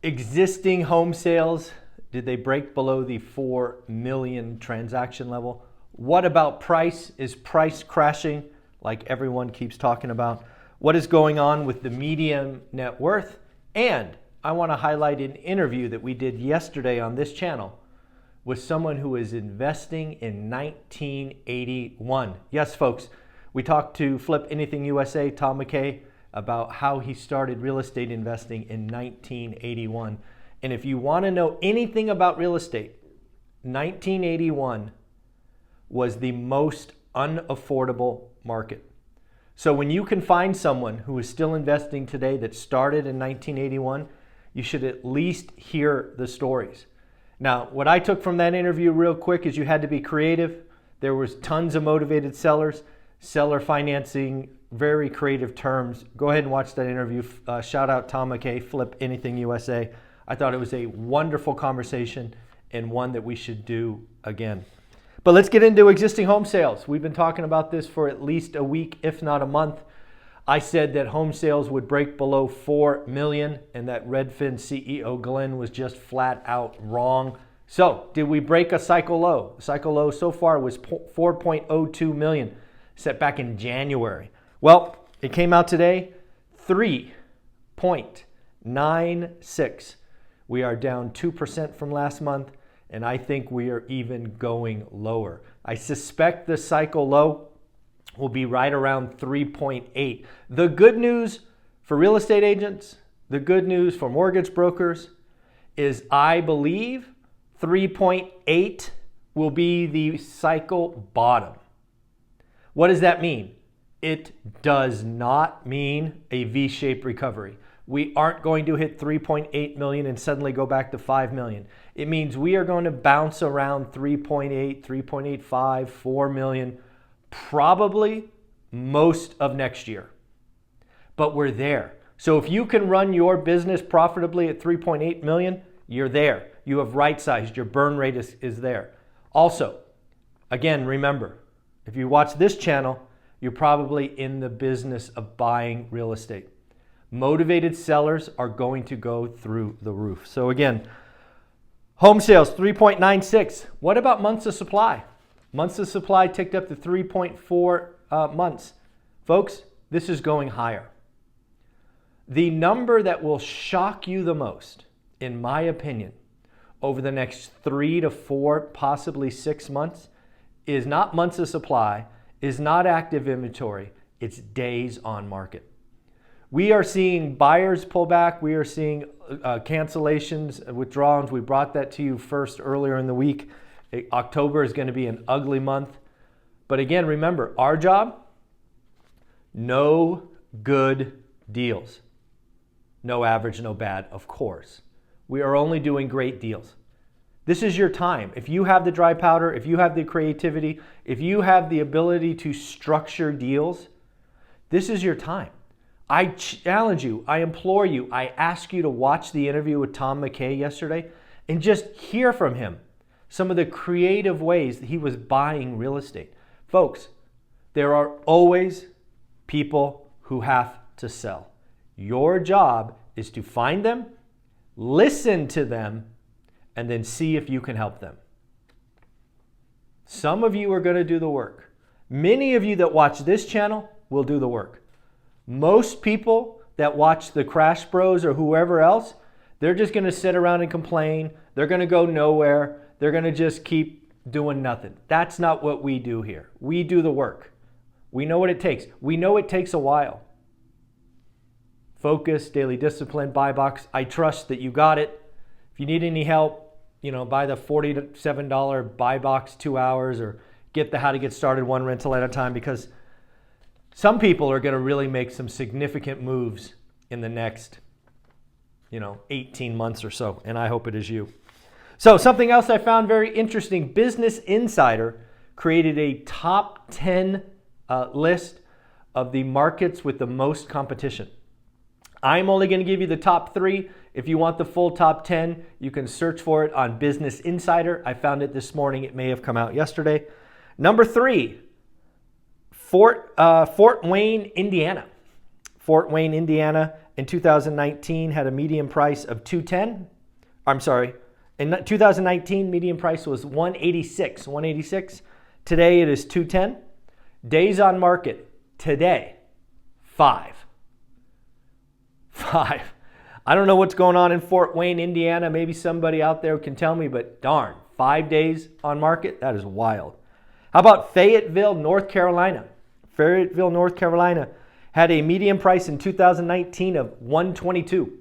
Existing home sales, did they break below the 4 million transaction level? What about price? Is price crashing like everyone keeps talking about? What is going on with the median net worth? And I want to highlight an interview that we did yesterday on this channel with someone who is investing in 1981. Yes, folks, we talked to Flip Anything USA, Tom McKay, about how he started real estate investing in 1981. And if you want to know anything about real estate, 1981 was the most unaffordable market. So when you can find someone who is still investing today that started in 1981, you should at least hear the stories. Now, what I took from that interview real quick is you had to be creative. There was tons of motivated sellers, seller financing, very creative terms. Go ahead and watch that interview. Shout out Tom McKay, Flip Anything USA. I thought it was a wonderful conversation and one that we should do again. But let's get into existing home sales. We've been talking about this for at least a week, if not a month. I said that home sales would break below 4 million and that Redfin CEO Glenn was just flat out wrong. So did we break a cycle low? The cycle low so far was 4.02 million, set back in January. Well, it came out today, 3.96. We are down 2% from last month, and I think we are even going lower. I suspect the cycle low will be right around 3.8. The good news for real estate agents, the good news for mortgage brokers is I believe 3.8 will be the cycle bottom. What does that mean? It does not mean a V-shaped recovery. We aren't going to hit 3.8 million and suddenly go back to 5 million. It means we are going to bounce around 3.8, 3.85, 4 million, probably most of next year. But we're there. So if you can run your business profitably at 3.8 million, you're there. You have right-sized. Your burn rate is there. Also, again, remember, if you watch this channel, you're probably in the business of buying real estate. Motivated sellers are going to go through the roof. So again, home sales, 3.96. What about months of supply? Months of supply ticked up to 3.4 months. Folks, this is going higher. The number that will shock you the most, in my opinion, over the next 3 to 4, possibly 6 months, is not months of supply, is not active inventory, it's days on market. We are seeing buyers pull back. We are seeing cancellations, withdrawals. We brought that to you first earlier in the week. October is going to be an ugly month. But again, remember, our job, no good deals. No average, no bad, of course. We are only doing great deals. This is your time. If you have the dry powder, if you have the creativity, if you have the ability to structure deals, this is your time. I challenge you, I implore you, I ask you to watch the interview with Tom McKay yesterday and just hear from him some of the creative ways that he was buying real estate. Folks, there are always people who have to sell. Your job is to find them, listen to them, and then see if you can help them. Some of you are going to do the work. Many of you that watch this channel will do the work. Most people that watch the Crash Bros or whoever else, they're just going to sit around and complain. They're going to go nowhere. They're going to just keep doing nothing. That's not what we do here. We do the work. We know what it takes. We know it takes a while. Focus, daily discipline, buy box. I trust that you got it. If you need any help, buy the $47 buy box 2 hours or get the how to get started one rental at a time, because some people are going to really make some significant moves in the next, 18 months or so, and I hope it is you. So something else I found very interesting, Business Insider created a top 10 list of the markets with the most competition. I'm only going to give you the top 3. If you want the full top 10, you can search for it on Business Insider. I found it this morning. It may have come out yesterday. Number 3, Fort Wayne, Indiana. Fort Wayne, Indiana, in 2019 had a median price of 210. I'm sorry. In 2019, median price was 186. Today it is 210. Days on market today, 5. I don't know what's going on in Fort Wayne, Indiana. Maybe somebody out there can tell me, but darn, 5 days on market? That is wild. How about Fayetteville, North Carolina? Fayetteville, North Carolina had a median price in 2019 of 122.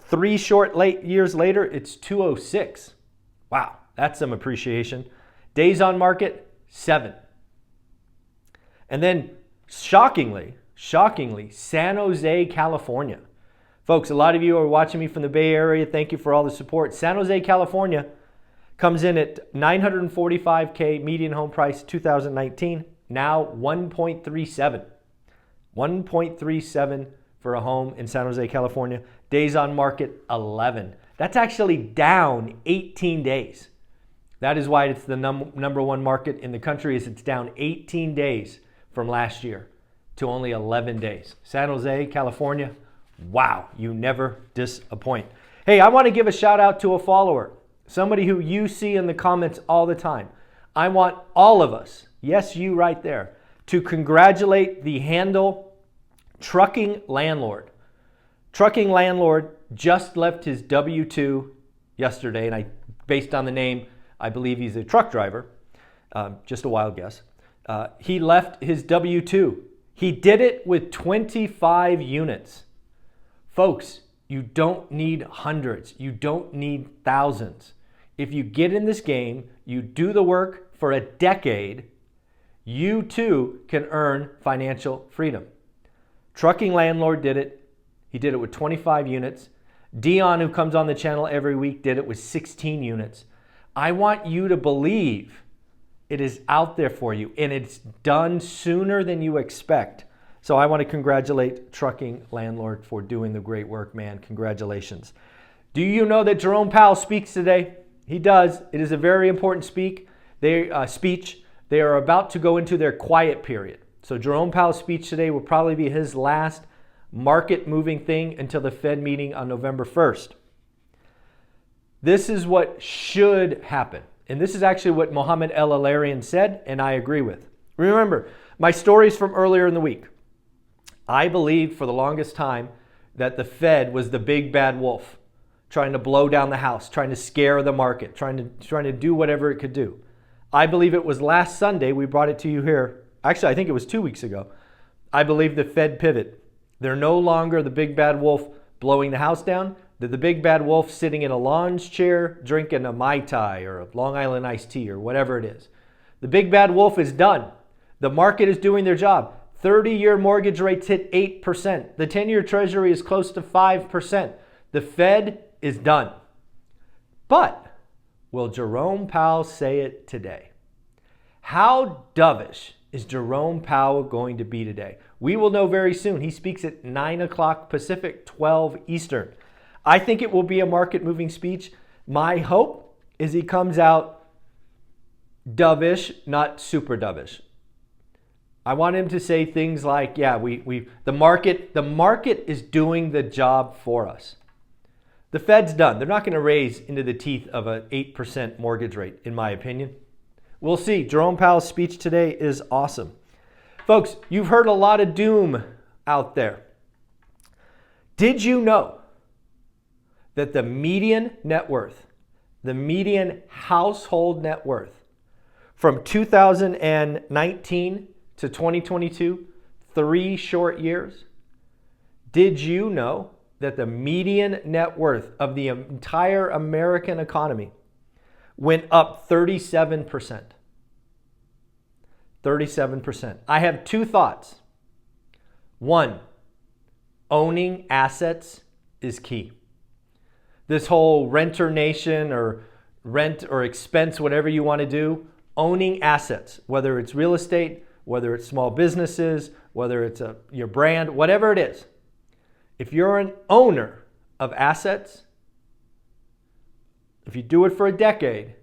3 short years later, it's 206. Wow, that's some appreciation. Days on market, 7. And then shockingly, San Jose, California. Folks, a lot of you are watching me from the Bay Area. Thank you for all the support. San Jose, California comes in at $945K median home price 2019, now 1.37. 1.37 for a home in San Jose, California. Days on market, 11. That's actually down 18 days. That is why it's the number one market in the country, is it's down 18 days from last year to only 11 days. San Jose, California, wow, you never disappoint. Hey, I want to give a shout out to a follower, somebody who you see in the comments all the time. I want all of us, yes, you right there, to congratulate the handle Trucking Landlord. Trucking Landlord just left his W-2 yesterday, and based on the name, I believe he's a truck driver. Just a wild guess. He left his W-2. He did it with 25 units. Folks, you don't need hundreds. You don't need thousands. If you get in this game, you do the work for a decade, you too can earn financial freedom. Trucking Landlord did it. He did it with 25 units. Dion, who comes on the channel every week, did it with 16 units. I want you to believe it is out there for you, and it's done sooner than you expect. So I want to congratulate Trucking Landlord for doing the great work, man. Congratulations. Do you know that Jerome Powell speaks today? He does. It is a very important speech. They are about to go into their quiet period. So Jerome Powell's speech today will probably be his last market-moving thing until the Fed meeting on November 1st. This is what should happen. And this is actually what Mohammed El-Alarian said, and I agree with. Remember, my stories from earlier in the week. I believed for the longest time that the Fed was the big bad wolf, trying to blow down the house, trying to scare the market, trying to do whatever it could do. I believe it was last Sunday, we brought it to you here. Actually, I think it was 2 weeks ago. I believe the Fed pivot. They're no longer the big bad wolf blowing the house down. They're the big bad wolf sitting in a lounge chair, drinking a Mai Tai or a Long Island iced tea or whatever it is. The big bad wolf is done. The market is doing their job. 30-year mortgage rates hit 8%. The 10-year treasury is close to 5%. The Fed is done. But will Jerome Powell say it today? How dovish is Jerome Powell going to be today? We will know very soon. He speaks at 9 o'clock Pacific, 12 Eastern. I think it will be a market-moving speech. My hope is he comes out dovish, not super dovish. I want him to say things like, yeah, the market is doing the job for us. The Fed's done. They're not going to raise into the teeth of an 8% mortgage rate, in my opinion. We'll see. Jerome Powell's speech today is awesome. Folks, you've heard a lot of doom out there. Did you know that the median net worth, the median household net worth from 2019 to 2022, 3 short years, did you know that the median net worth of the entire American economy went up 37%? 37%. I have 2 thoughts. 1, owning assets is key. This whole renter nation or rent or expense, whatever you want to do, owning assets, whether it's real estate, whether it's small businesses, whether it's your brand, whatever it is. If you're an owner of assets, if you do it for a decade,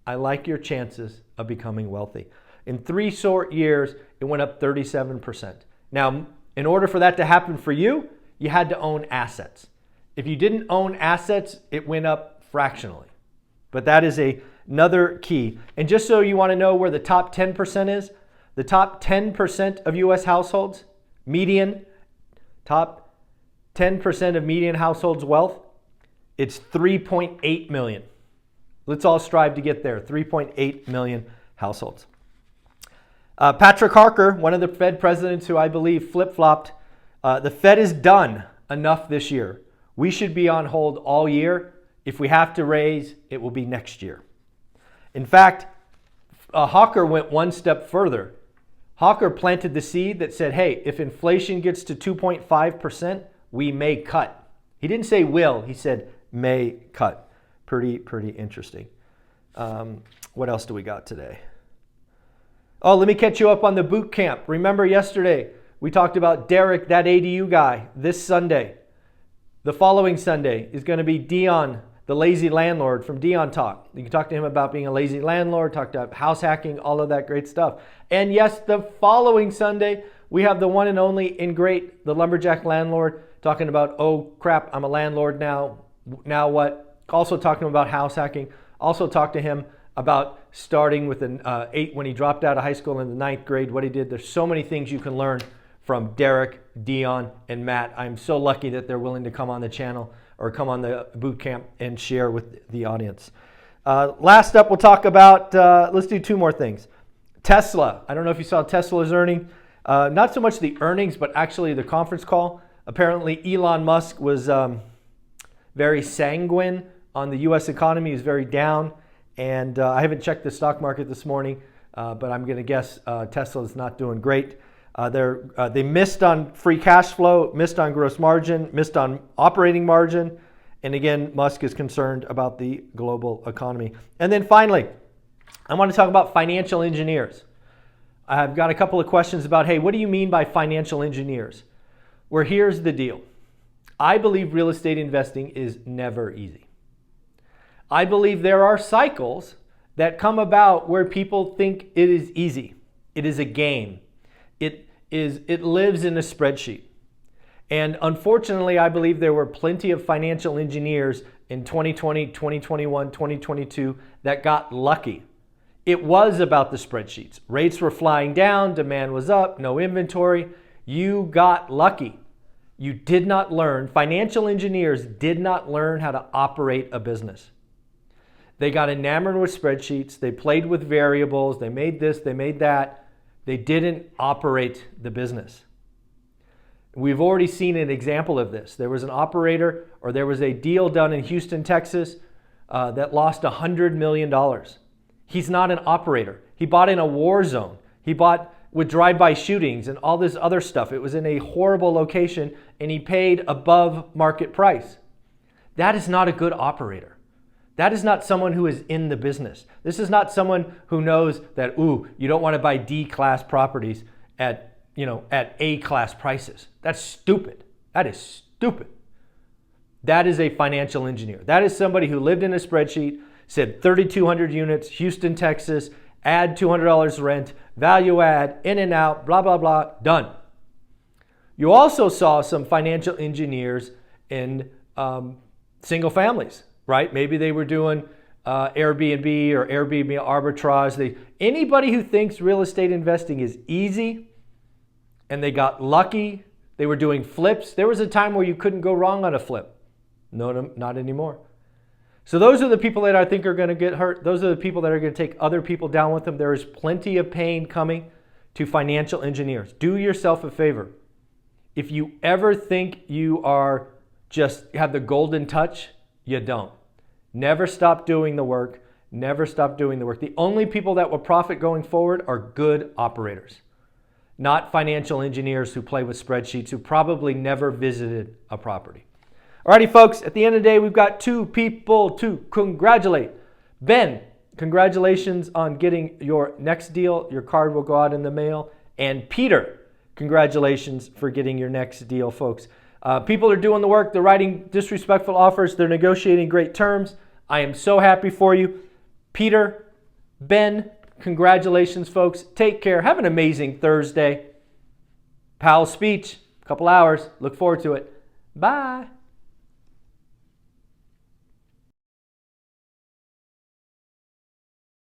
I like your chances of becoming wealthy. In 3 short years, it went up 37%. Now, in order for that to happen for you, you had to own assets. If you didn't own assets, it went up fractionally. But that is another key. And just so you want to know where the top 10% is, the top 10% of U.S. households, top 10% of median households' wealth, it's 3.8 million. Let's all strive to get there, 3.8 million households. Patrick Harker, one of the Fed presidents who I believe flip-flopped, the Fed is done enough this year. We should be on hold all year. If we have to raise, it will be next year. In fact, Harker went one step further. Harker planted the seed that said, hey, if inflation gets to 2.5%, we may cut. He didn't say will, he said may cut. Pretty interesting. What else do we got today? Oh, let me catch you up on the boot camp. Remember yesterday, we talked about Derek, that ADU guy, this Sunday. The following Sunday is going to be Dion, the lazy landlord from Dion Talk. You can talk to him about being a lazy landlord, talk about house hacking, all of that great stuff. And yes, the following Sunday, we have the one and only and great, the lumberjack landlord, talking about, oh crap, I'm a landlord now. Now what? Also talking about house hacking. Also talk to him about starting with an 8 when he dropped out of high school in the 9th grade, what he did. There's so many things you can learn from Derek, Dion, and Matt. I'm so lucky that they're willing to come on the channel or come on the boot camp and share with the audience. Last up, we'll talk about, let's do 2 more things. Tesla. I don't know if you saw Tesla's earning. Not so much the earnings, but actually the conference call. Apparently Elon Musk was very sanguine on the U.S. economy. He's very down. And I haven't checked the stock market this morning, but I'm going to guess Tesla is not doing great. They missed on free cash flow, missed on gross margin, missed on operating margin. And again, Musk is concerned about the global economy. And then finally, I want to talk about financial engineers. I've got a couple of questions about, hey, what do you mean by financial engineers? Well, here's the deal. I believe real estate investing is never easy. I believe there are cycles that come about where people think it is easy. It is a game. It lives in a spreadsheet. And unfortunately, I believe there were plenty of financial engineers in 2020, 2021, 2022 that got lucky. It was about the spreadsheets. Rates were flying down, demand was up, no inventory. You got lucky. You did not learn, financial engineers did not learn how to operate a business. They got enamored with spreadsheets. They played with variables. They made this, they made that. They didn't operate the business. We've already seen an example of this. There was an operator, or there was a deal done in Houston, Texas, that lost $100 million. He's not an operator. He bought in a war zone. He bought with drive-by shootings and all this other stuff. It was in a horrible location, and he paid above market price. That is not a good operator. That is not someone who is in the business. This is not someone who knows that, you don't want to buy D-class properties at A-class prices. That's stupid. That is stupid. That is a financial engineer. That is somebody who lived in a spreadsheet, said 3,200 units, Houston, Texas, add $200 rent, value add, in and out, blah, blah, blah, done. You also saw some financial engineers in single families. Right? Maybe they were doing Airbnb or Airbnb arbitrage. Anybody who thinks real estate investing is easy and they got lucky, they were doing flips. There was a time where you couldn't go wrong on a flip. No, not anymore. So those are the people that I think are going to get hurt. Those are the people that are going to take other people down with them. There is plenty of pain coming to financial engineers. Do yourself a favor. If you ever think you are just have the golden touch, you don't. Never stop doing the work. Never stop doing the work. The only people that will profit going forward are good operators, not financial engineers who play with spreadsheets who probably never visited a property. Alrighty, folks, at the end of the day, we've got 2 people to congratulate. Ben, congratulations on getting your next deal. Your card will go out in the mail. And Peter, congratulations for getting your next deal, folks. People are doing the work. They're writing disrespectful offers. They're negotiating great terms. I am so happy for you. Peter, Ben, congratulations, folks. Take care. Have an amazing Thursday. Powell's speech, a couple hours. Look forward to it. Bye.